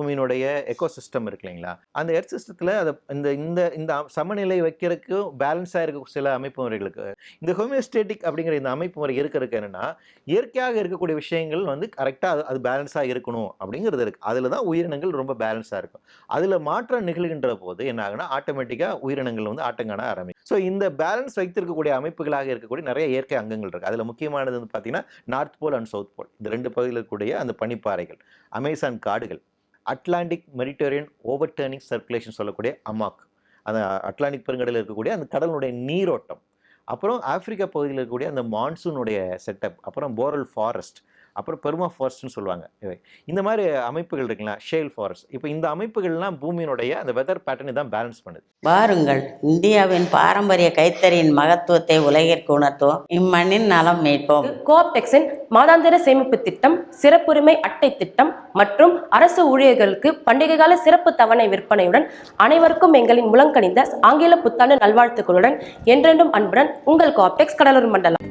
பூமியினுடைய எக்கோசிஸ்டம் இருக்கு இல்லைங்களா, அந்த எர்த் சிஸ்டத்தில் அதை இந்த இந்த இந்த சமநிலை வைக்கிறதுக்கு பேலன்ஸாக இருக்க சில அமைப்பு முறைகளுக்கு இந்த ஹோமியோஸ்டேட்டிக் அப்படிங்கிற இந்த அமைப்பு முறை இருக்கிறதுக்கு என்னென்னா, இயற்கையாக இருக்கக்கூடிய விஷயங்கள் வந்து கரெக்டாக அது பேலன்ஸாக இருக்கணும் அப்படிங்கிறது இருக்குது. அதில் தான் உயிரினங்கள் ரொம்ப பேலன்ஸாக இருக்கும். அதில் மாற்றம் நிகழ்கின்ற போது என்ன ஆகுனா ஆட்டோமேட்டிக்காக உயிரினங்கள் வந்து ஆட்டங்காண ஆரம்பிக்கும். ஸோ இந்த பேலன்ஸ் வைத்திருக்கக்கூடிய அமைப்புகளாக இருக்கக்கூடிய நிறைய இயற்கை அங்கங்கள் இருக்குது. அதில் முக்கியமானது வந்து பார்த்தீங்கன்னா north pole and south pole, இந்த 2 பகுதியில் இருக்கக்கூடிய அந்த பனிப்பாறைகள், அமேசான் காடுகள், அட்லாண்டிக் மெரிட்டோரியன் ஓவர்டர்னிங் சர்க்குலேஷன் சொல்லக்கூடிய அமாக், அந்த அட்லாண்டிக் பெருங்கடலில் இருக்கக்கூடிய அந்த கடலுடைய நீரோட்டம், அப்புறம் ஆப்பிரிக்கா பகுதியில் இருக்கக்கூடிய அந்த மான்சூனுடைய செட்டப், அப்புறம் போரல் ஃபாரஸ்ட், அப்புறம் பெர்மா ஃபாரஸ்ட்னு சொல்லுவாங்க. இவை இந்த மாதிரி அமைப்புகள் இருக்குங்களா, ஷேல் ஃபாரஸ்ட். இப்போ இந்த அமைப்புகள்லாம் பூமியினுடைய அந்த வெதர் பேட்டர்னை தான் பேலன்ஸ் பண்ணுது. வாருங்கள், இந்தியாவின் பாரம்பரிய கைத்தறியின் மகத்துவத்தை உலகிற்கு உணர்த்துவோம், இம்மண்ணின் நலம் மீட்போம். கோஆப்டெக்ஸின் மாதாந்திர சேமிப்பு திட்டம், சிறப்புரிமை அட்டை திட்டம் மற்றும் அரசு ஊழியர்களுக்கு பண்டிகை கால சிறப்பு தவணை விற்பனையுடன் அனைவருக்கும் எங்களின் முழங்கணிந்த ஆங்கில புத்தாண்டு நல்வாழ்த்துக்களுடன் என்றென்றும் அன்புடன் உங்கள் கோஆப்டெக்ஸ் கடலூர் மண்டலம்.